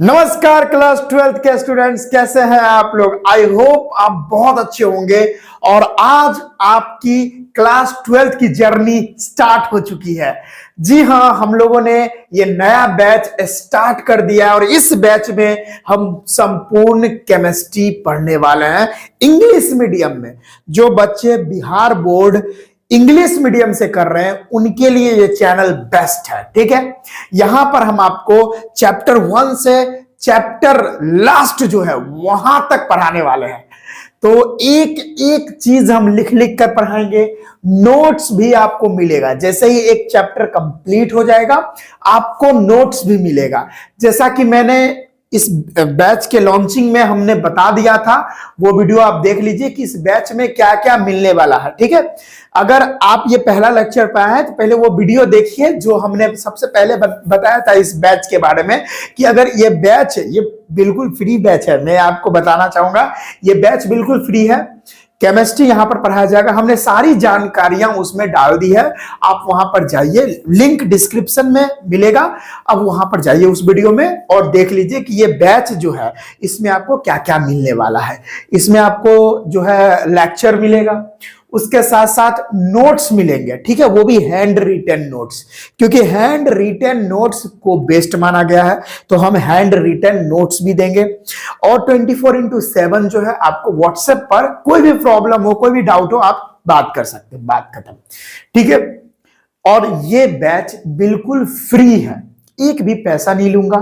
नमस्कार class 12th के students, कैसे हैं आप लोग। आई होप आप बहुत अच्छे होंगे। और आज आपकी क्लास 12th की जर्नी स्टार्ट हो चुकी है। जी हाँ, हम लोगों ने ये नया बैच स्टार्ट कर दिया और इस बैच में हम संपूर्ण केमिस्ट्री पढ़ने वाले हैं इंग्लिश मीडियम में। जो बच्चे बिहार बोर्ड इंग्लिश मीडियम से कर रहे हैं उनके लिए ये चैनल बेस्ट है। ठीक है, यहां पर हम आपको चैप्टर 1 से चैप्टर लास्ट जो है वहां तक पढ़ाने वाले हैं। तो एक एक चीज हम लिख लिख कर पढ़ाएंगे, नोट्स भी आपको मिलेगा। जैसे ही एक चैप्टर कंप्लीट हो जाएगा आपको नोट्स भी मिलेगा। जैसा कि मैंने इस बैच के लॉन्चिंग में हमने बता दिया था, वो वीडियो आप देख लीजिए कि इस बैच में क्या क्या मिलने वाला है। ठीक है, अगर आप ये पहला लेक्चर पाए हैं तो पहले वो वीडियो देखिए जो हमने सबसे पहले बताया था इस बैच के बारे में कि अगर ये बैच ये बिल्कुल फ्री बैच है। मैं आपको बताना चाहूंगा ये बैच बिल्कुल फ्री है। केमिस्ट्री यहां पर पढ़ाया जाएगा, हमने सारी जानकारियां उसमें डाल दी है। आप वहां पर जाइए, लिंक डिस्क्रिप्शन में मिलेगा। अब वहां पर जाइए उस वीडियो में और देख लीजिए कि ये बैच जो है इसमें आपको क्या क्या मिलने वाला है। इसमें आपको जो है लेक्चर मिलेगा, उसके साथ साथ नोट्स मिलेंगे। ठीक है, वो भी हैंड रिटन नोट्स, क्योंकि हैंड रिटन नोट्स को बेस्ट माना गया है तो हम हैंड रिटन नोट्स भी देंगे। और 24/7 जो है आपको व्हाट्सएप पर कोई भी प्रॉब्लम हो, कोई भी डाउट हो, आप बात कर सकते हैं। बात खत्म। ठीक है, और ये बैच बिल्कुल फ्री है, एक भी पैसा नहीं लूंगा।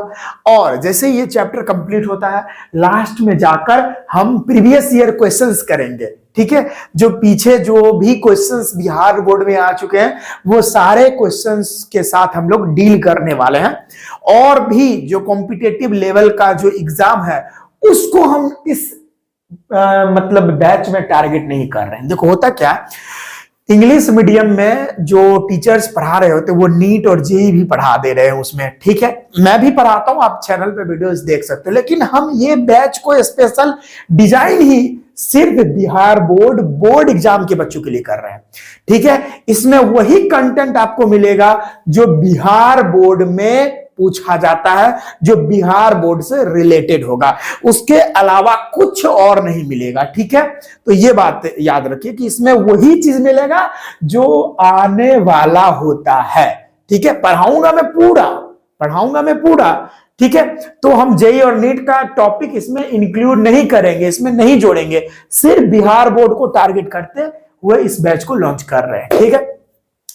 और जैसे ये चैप्टर कंप्लीट होता है लास्ट में जाकर हम प्रीवियस ईयर क्वेश्चंस करेंगे। ठीक है, जो पीछे जो भी क्वेश्चंस बिहार बोर्ड में आ चुके हैं वो सारे क्वेश्चंस के साथ हम लोग डील करने वाले हैं। और भी जो कॉम्पिटिटिव लेवल का जो एग्जाम है उसको हम इस मतलब बैच में टारगेट नहीं कर रहे हैं। देखो होता क्या, इंग्लिश मीडियम में जो टीचर्स पढ़ा रहे होते वो नीट और जेईई भी पढ़ा दे रहे हैं उसमें। ठीक है, मैं भी पढ़ाता हूं, आप चैनल पे वीडियोस देख सकते हो। लेकिन हम ये बैच को स्पेशल डिजाइन ही सिर्फ बिहार बोर्ड एग्जाम के बच्चों के लिए कर रहे हैं। ठीक है, इसमें वही कंटेंट आपको मिलेगा जो बिहार बोर्ड में पूछा जाता है, जो बिहार बोर्ड से रिलेटेड होगा, उसके अलावा कुछ और नहीं मिलेगा। ठीक है, तो ये बात याद रखिए कि इसमें वही चीज मिलेगा जो आने वाला होता है। ठीक है, पढ़ाऊंगा मैं पूरा। ठीक है, तो हम जेईई और नीट का टॉपिक इसमें इंक्लूड नहीं करेंगे, इसमें नहीं जोड़ेंगे। सिर्फ बिहार बोर्ड को टारगेट करते हुए इस बैच को लॉन्च कर रहे हैं। ठीक है,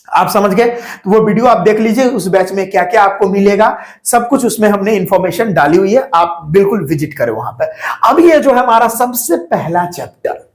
आप समझ गए। तो वो वीडियो आप देख लीजिए, उस बैच में क्या क्या आपको मिलेगा, सब कुछ उसमें हमने इंफॉर्मेशन डाली हुई है। आप बिल्कुल विजिट करें वहां पर। अब ये जो है हमारा सबसे पहला चैप्टर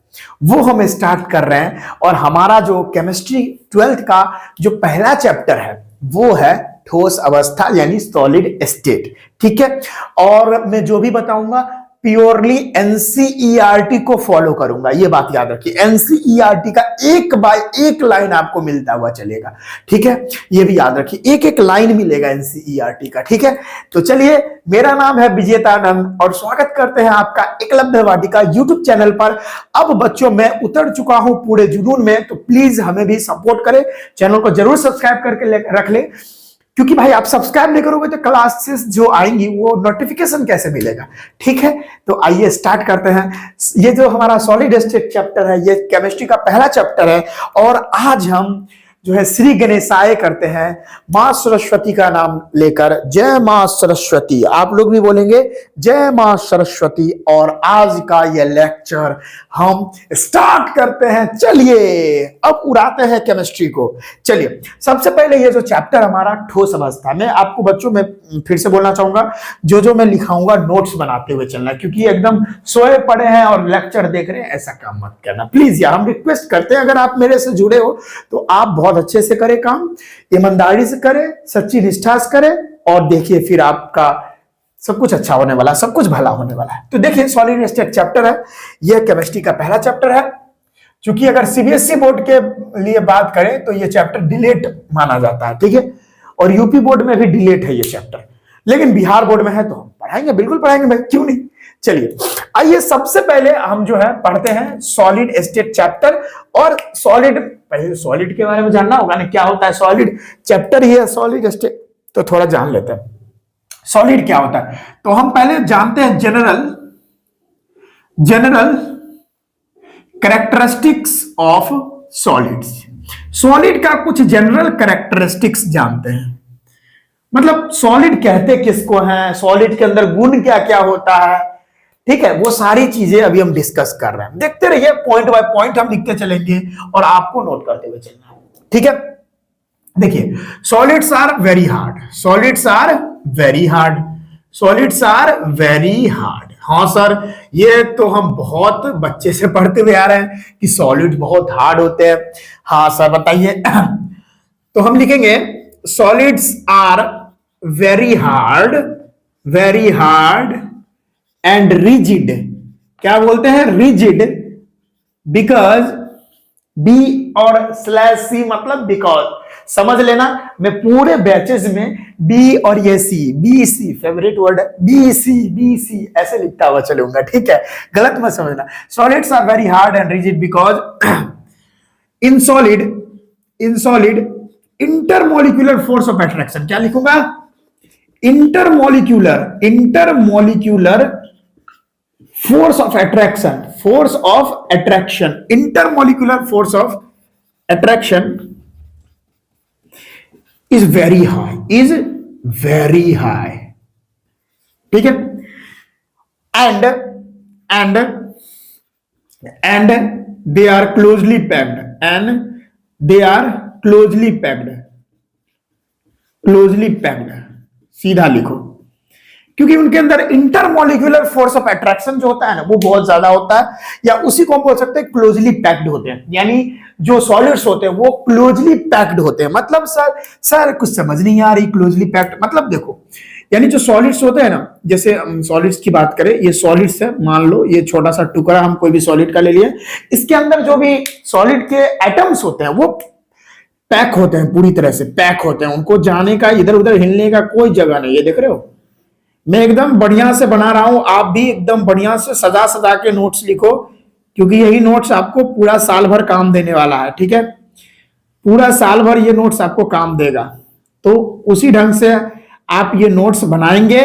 वो हम स्टार्ट कर रहे हैं। और हमारा जो केमिस्ट्री 12th का जो पहला चैप्टर है वो है ठोस अवस्था यानी सॉलिड स्टेट। ठीक है, और मैं जो भी बताऊंगा प्योरली एनसीईआरटी को फॉलो करूंगा, ये बात याद रखिए। एनसीईआरटी का एक बाय एक लाइन आपको मिलता हुआ चलेगा। ठीक है, ये भी याद रखिए, एक एक लाइन मिलेगा एनसीईआरटी का। ठीक है, तो चलिए, मेरा नाम है विजेतानंद और स्वागत करते हैं आपका एकलव्य वाटिका यूट्यूब चैनल पर। अब बच्चों मैं उतर चुका हूं पूरे जुनून में, तो प्लीज हमें भी सपोर्ट करें, चैनल को जरूर सब्सक्राइब करके रख ले, क्योंकि भाई आप सब्सक्राइब नहीं करोगे तो क्लासेस जो आएंगी वो नोटिफिकेशन कैसे मिलेगा। ठीक है, तो आइए स्टार्ट करते हैं। ये जो हमारा सॉलिड स्टेट चैप्टर है ये केमिस्ट्री का पहला चैप्टर है। और आज हम जो है श्री गणेशाय करते हैं, मां सरस्वती का नाम लेकर। जय मां सरस्वती, आप लोग भी बोलेंगे जय मां सरस्वती। और आज का ये लेक्चर हम स्टार्ट करते हैं। चलिए अब उड़ाते हैं केमिस्ट्री को। चलिए, सबसे पहले ये जो चैप्टर हमारा ठोस अवस्था में, आपको बच्चों में फिर से बोलना चाहूंगा जो मैं लिखाऊंगा नोट्स बनाते हुए चलना, क्योंकि एकदम सोए पड़े हैं और लेक्चर देख रहे हैं ऐसा काम मत करना प्लीज यार। हम रिक्वेस्ट करते हैं, अगर आप मेरे से जुड़े हो तो आप बहुत अच्छे से करें काम, ईमानदारी से करें, सच्ची निष्ठा से करें, और देखिए फिर आपका सब कुछ अच्छा होने वाला है, सब कुछ भला होने वाला है। तो देखिए सॉलिड स्टेट चैप्टर है, यह केमिस्ट्री का पहला चैप्टर है। क्योंकि अगर सीबीएसई बोर्ड के लिए बात करें तो यह चैप्टर डिलेट माना जाता है। ठीक है, और यूपी बोर्ड में भी डिलेट है ये चैप्टर, लेकिन बिहार बोर्ड में है तो हम पढ़ाएंगे, बिल्कुल पढ़ाएंगे भाई, क्यों नहीं। चलिए आइए सबसे पहले हम जो है पढ़ते हैं सॉलिड स्टेट चैप्टर। और सॉलिड, पहले सॉलिड के बारे में जानना होगा ना, क्या होता है सॉलिड। चैप्टर ही है सॉलिड स्टेट, तो थोड़ा जान लेते हैं। सॉलिड क्या होता है, तो हम पहले जानते हैं general characteristics of solids. Solid का कुछ जनरल कैरेक्टरिस्टिक्स जानते हैं, मतलब सॉलिड कहते किसको हैं, सॉलिड के अंदर गुण क्या क्या होता है, ठीक है, वो सारी चीजें अभी हम डिस्कस कर रहे हैं। देखते रहिए, पॉइंट बाय पॉइंट हम लिखते चलेंगे और आपको नोट करते हुए चलना है, ठीक है। देखिए, solids are very hard, solids are very hard, solids are very hard. हाँ सर, ये तो हम बहुत बच्चे से पढ़ते हुए आ रहे हैं कि सॉलिड बहुत हार्ड होते हैं। हाँ सर बताइए। तो हम लिखेंगे solids are very hard and rigid. क्या बोलते हैं, रिजिड, बिकॉज बी और स्लैश सी मतलब बिकॉज। समझ लेना, मैं पूरे बैचेस में बी और ये C, B C favourite word है, बी सी ऐसे लिखता हुआ चलूंगा, ठीक है, गलत मत समझना। Solids are very hard and rigid because in solid intermolecular force of attraction, क्या लिखूंगा, intermolecular force of attraction, intermolecular force of attraction is very high, ठीक है, and they are closely packed, सीधा लिखो, क्योंकि उनके अंदर इंटरमोलिक्यूलर फोर्स ऑफ अट्रैक्शन जो होता है ना वो बहुत ज्यादा होता है, या उसी को हम बोल सकते हैं क्लोजली पैक्ड होते हैं। यानी जो सॉलिड्स होते हैं वो क्लोजली पैक्ड होते हैं। मतलब सर कुछ समझ नहीं आ रही, क्लोजली पैक्ड मतलब देखो, यानी जो सॉलिड्स होते हैं ना, जैसे हम सॉलिड्स की बात करें, ये सॉलिड्स है, मान लो ये छोटा सा टुकड़ा हम कोई भी सॉलिड का ले लिए, इसके अंदर जो भी सॉलिड के एटम्स होते हैं वो पैक होते हैं, पूरी तरह से पैक होते हैं, उनको जाने का, इधर उधर हिलने का कोई जगह नहीं है। देख रहे हो, मैं एकदम बढ़िया से बना रहा हूं, आप भी एकदम बढ़िया से सजा के नोट्स लिखो, क्योंकि यही नोट्स आपको पूरा साल भर काम देने वाला है, ठीक है, पूरा साल भर ये नोट्स आपको काम देगा। तो उसी ढंग से आप ये नोट्स बनाएंगे,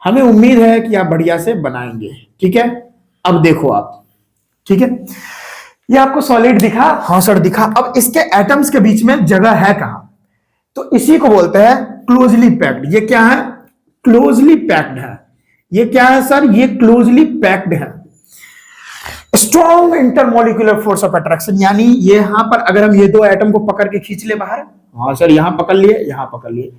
हमें उम्मीद है कि आप बढ़िया से बनाएंगे, ठीक है। अब देखो आप, ठीक है, ये आपको सॉलिड दिखा, हाँ सर दिखा। अब इसके एटम्स के बीच में जगह है कहां, तो इसी को बोलते हैं क्लोजली पैक्ड। ये क्या है, क्लोजली पैक्ड है। ये क्या है सर, ये क्लोजली पैक्ड है। Strong intermolecular force of attraction, यानी ये यहां पर अगर हम ये दो एटम को पकड़ के खींच ले बाहर, हाँ सर यहां पकड़ लिए, यहां पकड़ लिए,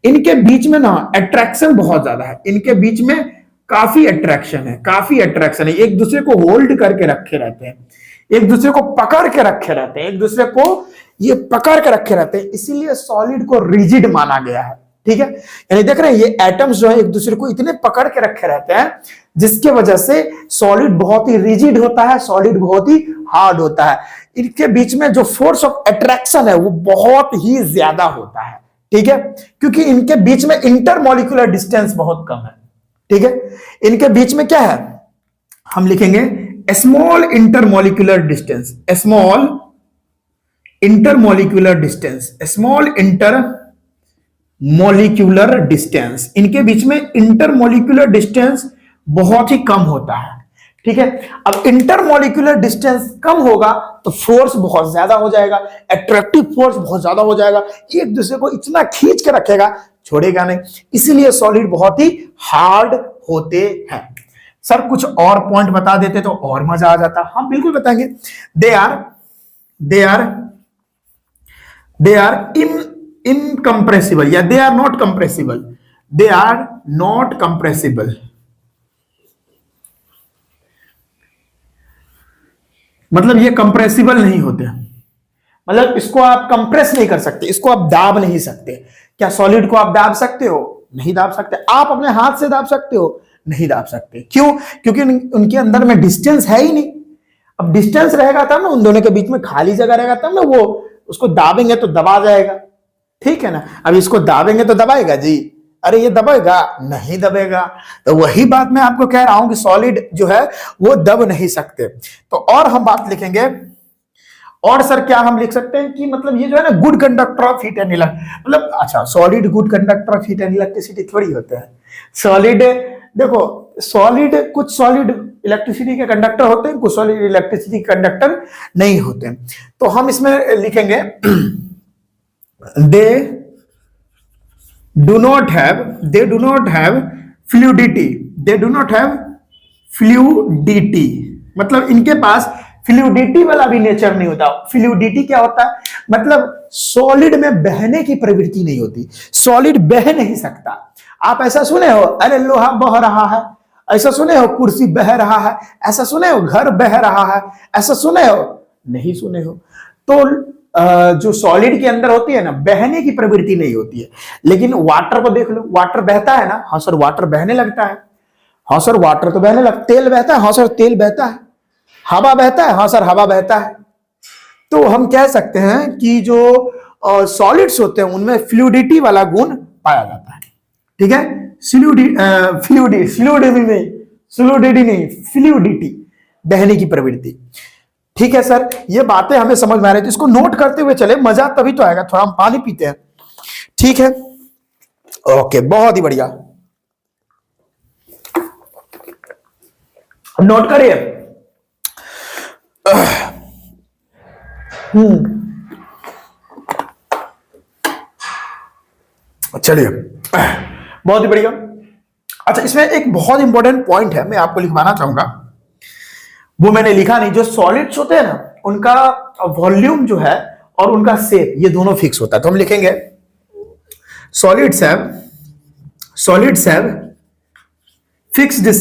इनके बीच में ना अट्रैक्शन बहुत ज्यादा है, इनके बीच में काफी अट्रैक्शन है, एक दूसरे को होल्ड करके रखे रहते हैं, एक दूसरे को पकड़ के रखे रहते हैं, एक दूसरे को ये पकड़ के रखे रहते हैं, इसीलिए सॉलिड को रिजिड माना गया है, ठीक है। यानी देख रहे हैं ये एटम्स जो है एक दूसरे को इतने पकड़ के रखे रहते हैं, जिसके वजह से सॉलिड बहुत ही रिजिड होता है, सॉलिड बहुत ही हार्ड होता है। इनके बीच में जो फोर्स ऑफ अट्रैक्शन है वो बहुत ही ज्यादा होता है, ठीक है, क्योंकि इनके बीच में इंटरमोलिक्यूलर डिस्टेंस बहुत कम है, ठीक है। इनके बीच में क्या है, हम लिखेंगे small intermolecular distance, small intermolecular distance, इनके बीच में इंटरमोलिक्यूलर डिस्टेंस बहुत ही कम होता है, ठीक है। अब इंटरमोलिक्यूलर डिस्टेंस कम होगा तो फोर्स बहुत ज्यादा हो जाएगा, अट्रैक्टिव फोर्स बहुत ज्यादा हो जाएगा, एक दूसरे को इतना खींच के रखेगा, छोड़ेगा नहीं, इसीलिए सॉलिड बहुत ही हार्ड होते हैं। सर कुछ और पॉइंट बता देते तो और मजा आ जाता। हम बिल्कुल बताएंगे, दे आर इनकंप्रेसिबल या दे आर नॉट कंप्रेसिबल, मतलब ये कंप्रेसिबल नहीं होते, मतलब इसको आप कंप्रेस नहीं कर सकते, इसको आप दाब नहीं सकते। क्या सॉलिड को आप दाब सकते हो, नहीं दाब सकते। आप अपने हाथ से दाब सकते हो, नहीं दाब सकते। क्यों, क्योंकि उनके अंदर में डिस्टेंस है ही नहीं। अब डिस्टेंस रहेगा तब ना, उन दोनों के बीच में खाली जगह रहेगा तब ना वो उसको दाबेंगे तो दबा जाएगा, ठीक है ना। अब इसको दाबेंगे तो दबाएगा जी, अरे ये दबेगा, नहीं दबेगा। तो वही बात मैं आपको कह रहा हूं कि सॉलिड जो है वो दब नहीं सकते। तो और हम बात लिखेंगे, और सर क्या हम लिख सकते हैं कि मतलब ये जो है ना good conductor of heat and मतलब, अच्छा solid good conductor of heat and electricity थोड़ी होते हैं, सॉलिड, देखो सॉलिड, कुछ सॉलिड इलेक्ट्रिसिटी के कंडक्टर होते हैं, कुछ सॉलिड इलेक्ट्रिसिटी के कंडक्टर नहीं होते हैं। तो हम इसमें लिखेंगे they do not have fluidity, they do not have fluidity, मतलब इनके पास फ्लूइडिटी वाला भी नेचर नहीं होता। फ्लूइडिटी क्या होता है, मतलब सॉलिड में बहने की प्रवृत्ति नहीं होती, सॉलिड बह नहीं सकता। आप ऐसा सुने हो, अरे लोहा बह रहा है, ऐसा सुने हो कुर्सी बह रहा है, ऐसा सुने हो घर बह रहा है, ऐसा सुने हो, नहीं सुने हो। तो जो सॉलिड के अंदर होती है ना, बहने की प्रवृत्ति नहीं होती है। लेकिन वाटर को देख लो, वाटर बहता है ना, हाँ सर वाटर बहने लगता है, हाँ सर वाटर तो बहने लगता, तेल बहता है, हाँ सर तेल बहता है, हवा बहता है, हाँ सर हवा बहता है। तो हम कह सकते हैं कि जो सॉलिड्स होते हैं उनमें फ्लूइडिटी वाला गुण पाया जाता है। ठीक है, फ्लूइडिटी, बहने की प्रवृत्ति। ठीक है सर, ये बातें हमें समझ में आ रही है, इसको नोट करते हुए चले, मजा तभी तो आएगा। थोड़ा हम पानी पीते हैं, ठीक है, ओके, बहुत ही बढ़िया, नोट करिए। चलिए, बहुत ही बढ़िया। अच्छा, इसमें एक बहुत इंपॉर्टेंट पॉइंट है, मैं आपको लिखवाना चाहूंगा, वो मैंने लिखा नहीं। जो सॉलिड्स होते हैं ना, उनका वॉल्यूम जो है और उनका शेप, ये दोनों फिक्स होता है। तो हम लिखेंगे solids have fixed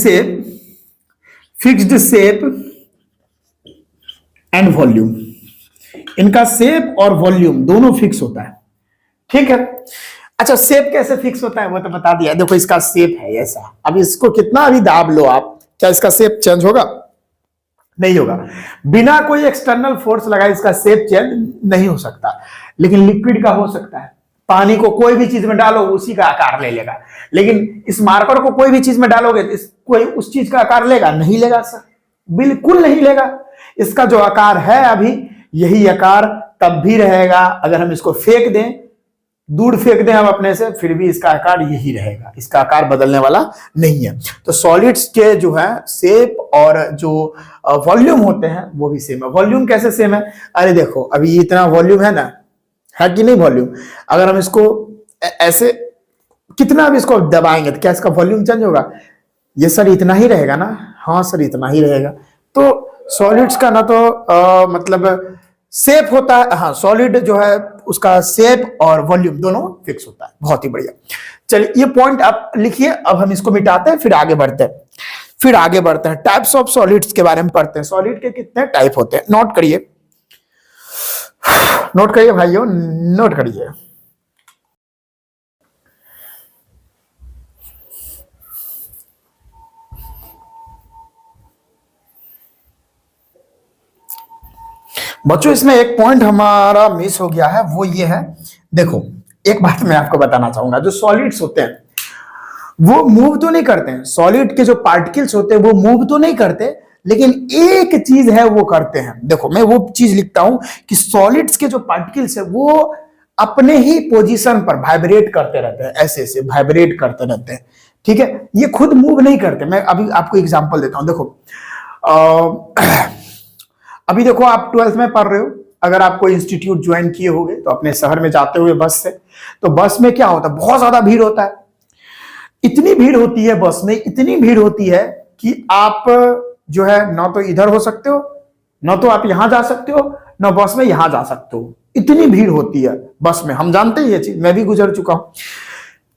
shape and volume, इनका शेप और वॉल्यूम दोनों फिक्स होता है। ठीक है, अच्छा शेप कैसे फिक्स होता है वो तो बता दिया। देखो इसका शेप है ऐसा, अब इसको कितना भी दाब लो आप, क्या इसका शेप चेंज होगा? नहीं होगा। बिना कोई एक्सटर्नल फोर्स लगाए इसका शेप चेंज नहीं हो सकता। लेकिन लिक्विड का हो सकता है, पानी को कोई भी चीज में डालो उसी का आकार ले लेगा। लेकिन इस मार्कर को कोई भी चीज में डालोगे तो कोई उस चीज का आकार लेगा? नहीं लेगा सर, बिल्कुल नहीं लेगा। इसका जो आकार है अभी, यही आकार तब भी रहेगा। अगर हम इसको फेंक दें, दूर फेंक दें हम अपने से, फिर भी इसका आकार यही रहेगा, इसका आकार बदलने वाला नहीं है। तो सॉलिड्स के जो है शेप और जो वॉल्यूम होते हैं वो भी सेम है। वॉल्यूम कैसे सेम है? अरे देखो अभी ये इतना वॉल्यूम है ना, है कि नहीं वॉल्यूम? अगर हम इसको ऐसे कितना भी इसको दबाएंगे तो क्या इसका वॉल्यूम चेंज होगा? ये सर इतना ही रहेगा ना? हाँ सर इतना ही रहेगा। तो सॉलिड्स का ना तो मतलब शेप होता है, हाँ सॉलिड जो है उसका शेप और वॉल्यूम दोनों फिक्स होता है। बहुत ही बढ़िया। चलिए ये पॉइंट आप लिखिए, अब हम इसको मिटाते हैं, फिर आगे बढ़ते हैं। टाइप्स ऑफ सॉलिड्स के बारे में पढ़ते हैं। सॉलिड के कितने टाइप होते हैं, नोट करिए भाइयों, नोट करिए। बच्चों इसमें एक पॉइंट हमारा मिस हो गया है, वो ये है, देखो एक बात मैं आपको बताना चाहूंगा। जो सॉलिड्स होते हैं वो मूव तो नहीं करते हैं, सॉलिड के जो पार्टिकल्स होते हैं वो मूव तो नहीं करते, लेकिन एक चीज है वो करते हैं। देखो मैं वो चीज लिखता हूं कि सॉलिड्स के जो पार्टिकल्स है वो अपने ही पोजीशन पर वाइब्रेट करते रहते हैं, ऐसे वाइब्रेट करते रहते हैं। ठीक है, ये खुद मूव नहीं करते। मैं अभी आपको एग्जांपल देता हूं। देखो अभी देखो आप 12th में पढ़ रहे हो, अगर आप कोई इंस्टीट्यूट ज्वाइन किए होंगे तो अपने शहर में जाते हुए बस से, तो बस में क्या होता है, बहुत ज्यादा भीड़ होता है। इतनी भीड़ होती है बस में, इतनी भीड़ होती है कि आप जो है ना तो इधर हो सकते हो, ना तो आप यहां जा सकते हो, ना बस में यहां जा सकते हो। इतनी भीड़ होती है बस में, हम जानते हैं ये चीज, मैं भी गुजर चुका हूं।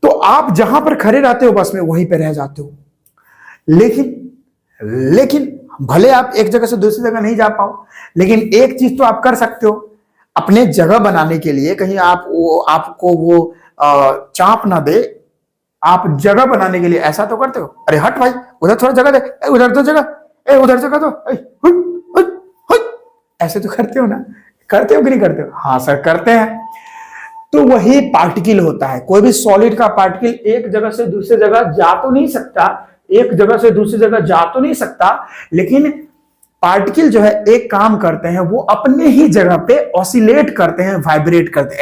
तो आप जहां पर खड़े रहते हो बस में वहीं पर रह जाते हो। लेकिन भले आप एक जगह से दूसरी जगह नहीं जा पाओ, लेकिन एक चीज तो आप कर सकते हो, अपने जगह बनाने के लिए कहीं आपको वो चाप ना दे, आप जगह बनाने के लिए ऐसा तो करते हो, अरे हट भाई उधर थोड़ा जगह दे, उधर तो जगह, उधर जगह दो, ऐसे तो करते हो ना? करते हो कि नहीं करते हो? हाँ सर करते हैं। तो वही पार्टिकल होता है। कोई भी सॉलिड का पार्टिकल एक जगह से दूसरी जगह जा तो नहीं सकता, लेकिन पार्टिकल जो है एक काम करते हैं, वो अपने ही जगह पे ऑसिलेट करते हैं, वाइब्रेट करते हैं,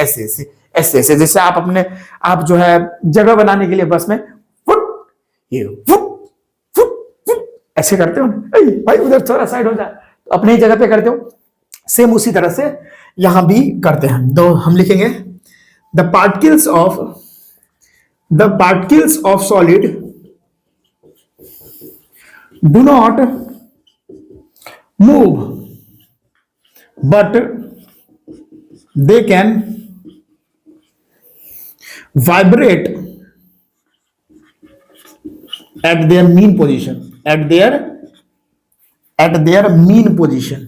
ऐसे जैसे आप जो है जगह बनाने के लिए बस में फुट ये वुप, वुप, वुप, ऐसे करते हो। भाई उधर थोड़ा साइड हो जाए, तो अपनी जगह पे करते हो। सेम उसी तरह से यहां भी करते हैं। तो हम लिखेंगे the particles of solid do not move but they can vibrate at their mean position, at their mean position,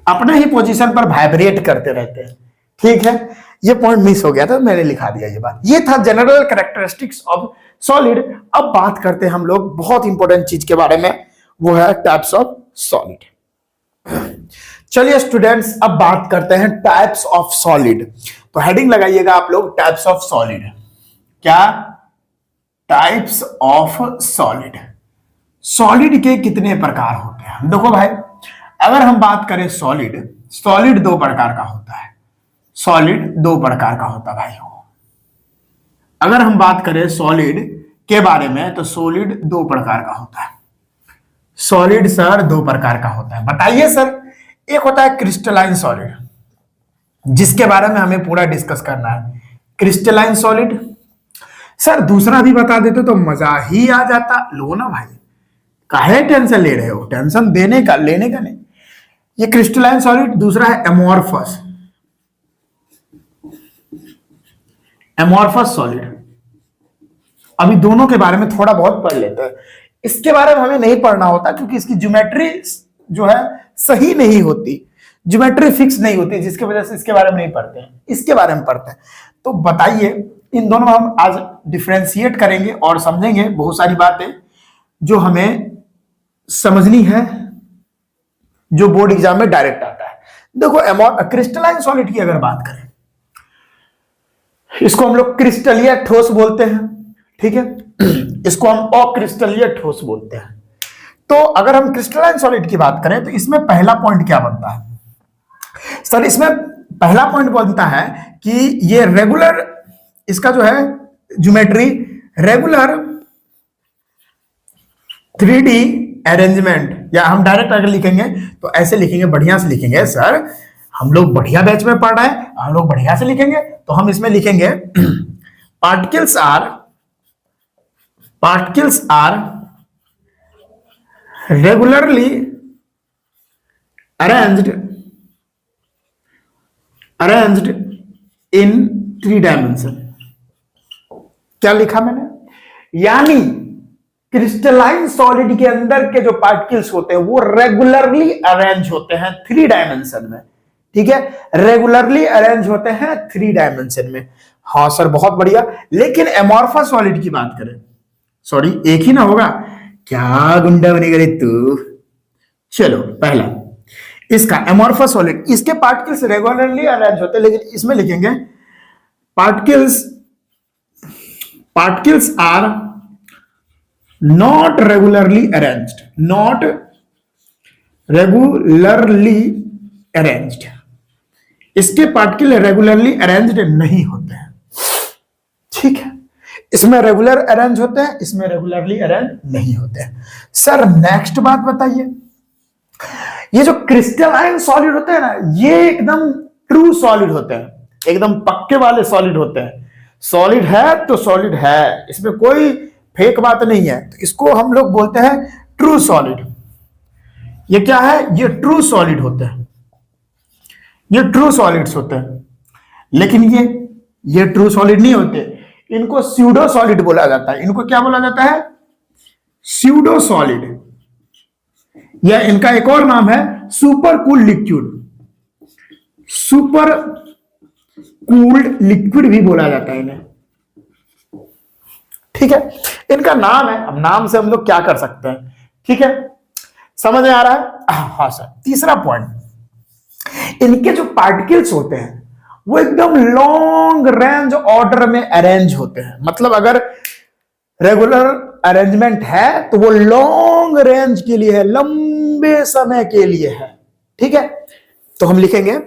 अपने ही पोजीशन पर वाइब्रेट करते रहते हैं। ठीक है, ये पॉइंट मिस हो गया था, मैंने लिखा दिया ये बात। ये था जनरल कैरेक्टरिस्टिक्स ऑफ सॉलिड। अब बात करते हैं हम लोग बहुत इंपॉर्टेंट चीज के बारे में, वो है टाइप्स ऑफ सॉलिड। चलिए स्टूडेंट्स, अब बात करते हैं टाइप्स ऑफ सॉलिड। तो हेडिंग लगाइएगा आप लोग, टाइप्स ऑफ सॉलिड। क्या? Types of solid. सॉलिड के कितने प्रकार होते हैं? देखो भाई, अगर हम बात करें सॉलिड दो प्रकार का होता है। सॉलिड दो प्रकार का होता है भाई। अगर हम बात करें सॉलिड के बारे में, तो सॉलिड दो प्रकार का होता है। सॉलिड सर दो प्रकार का होता है, बताइए सर। एक होता है क्रिस्टलाइन सॉलिड, जिसके बारे में हमें पूरा डिस्कस करना है। Crystalline solid. सर दूसरा भी बता देते तो मजा ही आ जाता। लो ना भाई, काहे टेंशन ले रहे हो? टेंशन देने का, लेने का नहीं। ये क्रिस्टलाइन सॉलिड। दूसरा है एमोर्फस। Amorphous solid. अभी दोनों के बारे में थोड़ा बहुत पढ़ लेते हैं। इसके बारे में हमें नहीं पढ़ना होता, क्योंकि इसकी ज्योमेट्री जो है सही नहीं होती, ज्योमेट्री फिक्स नहीं होती, जिसकी वजह से इसके बारे में नहीं पढ़ते हैं। इसके बारे में पढ़ते हैं। तो बताइए, इन दोनों में हम आज डिफरेंशिएट करेंगे और समझेंगे बहुत सारी बातें जो हमें समझनी है, जो बोर्ड एग्जाम में डायरेक्ट आता है। देखो, क्रिस्टलाइन सॉलिड की अगर बात करें, इसको हम लोग क्रिस्टलीय ठोस बोलते हैं। ठीक है, इसको हम अक्रिस्टलीय ठोस बोलते हैं। तो अगर हम क्रिस्टलाइन सॉलिड की बात करें, तो इसमें पहला पॉइंट क्या बनता है? सर इसमें पहला पॉइंट बनता है कि ये रेगुलर, इसका जो है ज्योमेट्री रेगुलर 3D अरेंजमेंट, या हम डायरेक्ट अगर लिखेंगे तो ऐसे लिखेंगे, बढ़िया से लिखेंगे। सर हम लोग बढ़िया बैच में पढ़ रहे हैं, हम लोग बढ़िया से लिखेंगे, तो हम इसमें लिखेंगे particles are regularly arranged in 3 dimension. क्या लिखा मैंने? यानी क्रिस्टलाइन सॉलिड के अंदर के जो पार्टिकल्स होते हैं वो रेगुलरली अरेंज होते हैं 3 डायमेंशन में। ठीक है, रेगुलरली अरेंज होते हैं 3 डायमेंशन में। हाँ सर बहुत बढ़िया। लेकिन एमोर्फस सॉलिड की बात करें, सॉरी एक ही ना होगा, क्या गुंडा बनेगा रे तू। चलो पहला इसका एमोर्फस सॉलिड, इसके पार्टिकल्स रेगुलरली अरेंज होते हैं, लेकिन इसमें लिखेंगे particles are not regularly arranged. इसके पार्टिकल रेगुलरली अरेंज्ड नहीं होते हैं। ठीक है, इसमें रेगुलर अरेंज होते हैं, इसमें रेगुलरली अरेंज नहीं होते हैं। सर नेक्स्ट बात बताइए, ये जो क्रिस्टलाइन सॉलिड होते हैं ना, ये एकदम ट्रू सॉलिड होते हैं, एकदम पक्के वाले सॉलिड होते हैं। सॉलिड है तो सॉलिड है, इसमें कोई फेक बात नहीं है। तो इसको हम लोग बोलते हैं ट्रू सॉलिड। ये क्या है? ये ट्रू सॉलिड होते हैं, ये ट्रू सॉलिड्स होते हैं। लेकिन ये ट्रू सॉलिड नहीं होते, इनको स्यूडो सॉलिड बोला जाता है। इनको क्या बोला जाता है? स्यूडो सॉलिड, या इनका एक और नाम है super cooled liquid. Super cooled liquid भी बोला जाता है इन्हें। ठीक है, इनका नाम है, अब नाम से हम लोग क्या कर सकते हैं। ठीक है, समझ में आ रहा है? हाँ सर। तीसरा पॉइंट, इनके जो पार्टिकल्स होते हैं वो एकदम लॉन्ग रेंज ऑर्डर में अरेंज होते हैं। मतलब अगर रेगुलर अरेंजमेंट है तो वो लॉन्ग रेंज के लिए है, लंबे समय के लिए है। ठीक है, तो हम लिखेंगे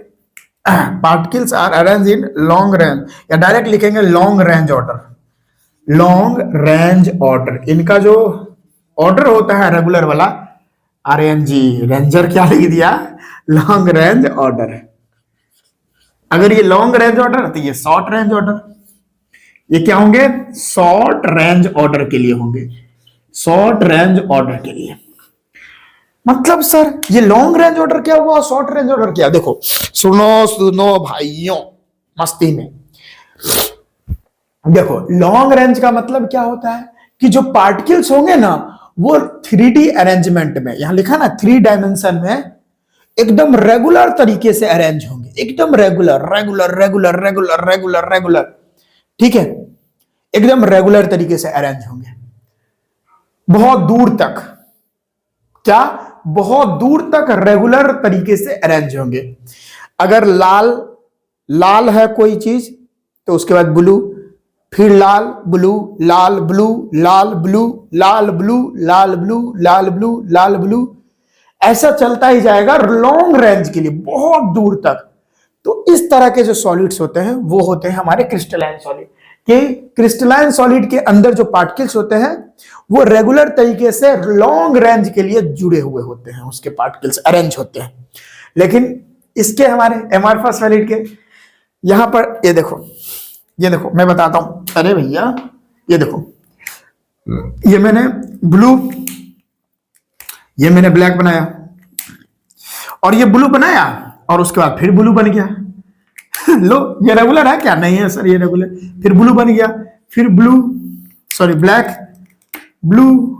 particles are arrange in long range, या डायरेक्ट लिखेंगे long range order. Long range order, इनका जो ऑर्डर होता है रेगुलर वाला, आरएनजी, रेंजर क्या लिख दिया, लॉन्ग रेंज ऑर्डर। अगर ये लॉन्ग रेंज ऑर्डर तो ये शॉर्ट रेंज ऑर्डर, ये क्या होंगे, शॉर्ट रेंज ऑर्डर के लिए होंगे, शॉर्ट रेंज ऑर्डर के लिए। मतलब सर ये लॉन्ग रेंज ऑर्डर क्या हुआ, शॉर्ट रेंज ऑर्डर क्या, देखो सुनो सुनो भाइयों मस्ती में। देखो लॉन्ग रेंज का मतलब क्या होता है कि जो पार्टिकल्स होंगे ना वो 3D अरेंजमेंट में, यहां लिखा ना 3 डायमेंशन में, एकदम रेगुलर तरीके से अरेंज होंगे, एकदम regular regular regular regular regular regular, ठीक है, एकदम रेगुलर तरीके से अरेंज होंगे, बहुत दूर तक, क्या, बहुत दूर तक रेगुलर तरीके से अरेंज होंगे। अगर लाल लाल है कोई चीज तो उसके बाद ब्लू, फिर लाल ब्लू लाल ब्लू लाल ब्लू लाल ब्लू लाल ब्लू लाल ब्लू लाल ब्लू, ऐसा चलता ही जाएगा लॉन्ग रेंज के लिए बहुत दूर तक। तो इस तरह के जो सॉलिड्स होते हैं वो होते हैं हमारे क्रिस्टलाइन सॉलिड, कि क्रिस्टलाइन सॉलिड के अंदर जो पार्टिकल्स होते हैं वो रेगुलर तरीके से लॉन्ग रेंज के लिए जुड़े हुए होते हैं, उसके पार्टिकल्स अरेंज होते हैं। लेकिन इसके हमारे एमॉर्फस सॉलिड के यहां पर ये देखो मैं बताता हूं, अरे भैया ये देखो, ये मैंने ब्लू, ये मैंने ब्लैक बनाया और ये ब्लू बनाया और उसके बाद फिर ब्लू बन गया। लो ये रेगुलर है क्या, नहीं है सर ये रेगुलर, फिर ब्लू बन गया, फिर ब्लैक ब्लू,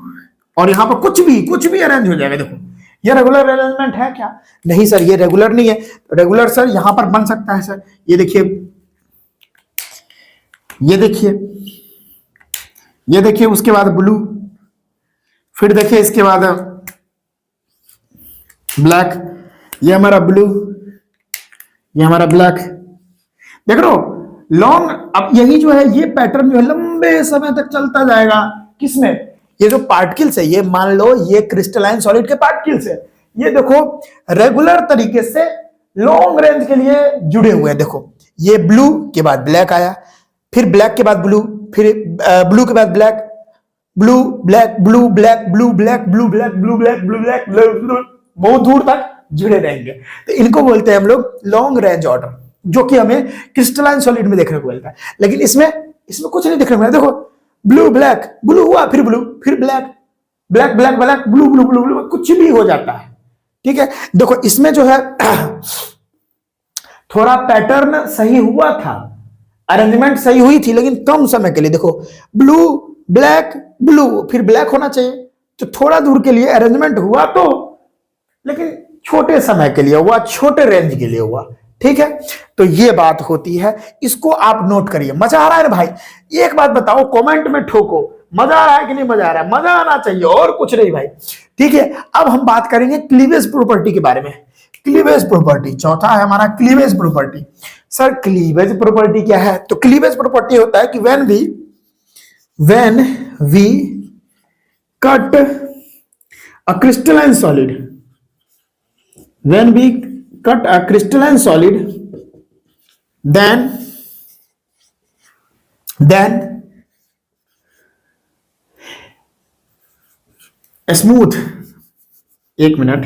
और यहां पर कुछ भी अरेंज हो जाएगा। देखो ये रेगुलर अरेंजमेंट है क्या, नहीं सर ये रेगुलर नहीं है। रेगुलर सर यहां पर बन सकता है सर, ये देखिए ये देखिए उसके बाद ब्लू, फिर देखिए इसके बाद ब्लैक, ये हमारा ब्लू, ये हमारा ब्लैक, देख रहे हो लॉन्ग। अब यही जो है ये पैटर्न जो है लंबे समय तक चलता जाएगा, किसमें, ये जो पार्टिकल्स है, ये मान लो ये क्रिस्टलाइन सॉलिड के पार्टिकल्स है, ये देखो रेगुलर तरीके से लॉन्ग रेंज के लिए जुड़े हुए हैं। देखो ये ब्लू के बाद ब्लैक आया, फिर ब्लैक के बाद ब्लू, फिर ब्लू के बाद black, blue black blue black blue black blue black blue black blue black blue, बहुत दूर तक जुड़े रहेंगे। तो इनको बोलते हैं हम लोग लॉन्ग रेंज ऑर्डर, जो कि हमें क्रिस्टलाइन सॉलिड में देखने को मिलता है। लेकिन इसमें कुछ नहीं देखने को मिलता। देखो ब्लू ब्लैक ब्लू हुआ, फिर ब्लू, फिर black black black black blue blue blue blue, कुछ भी हो जाता है, ठीक है। देखो इसमें जो है थोड़ा पैटर्न सही हुआ था, अरेंजमेंट सही हुई थी, लेकिन कम समय के लिए। देखो ब्लू ब्लैक ब्लू, फिर ब्लैक होना चाहिए, तो थोड़ा दूर के लिए अरेंजमेंट हुआ, तो लेकिन छोटे समय के लिए हुआ, छोटे रेंज के लिए हुआ, ठीक है। तो ये बात होती है, इसको आप नोट करिए। मजा आ रहा है ना भाई, एक बात बताओ कमेंट में ठोको, मजा आ रहा है कि नहीं मजा आ रहा है, मजा आना चाहिए और कुछ नहीं भाई, ठीक है। अब हम बात करेंगे क्लीवेज प्रॉपर्टी के बारे में। क्लीवेज प्रॉपर्टी चौथा है हमारा, cleavage property. Sir cleavage property क्या है, तो क्लीवेज प्रॉपर्टी होता है कि when we cut a crystalline solid, when we cut a crystalline solid, then a smooth, एक मिनट,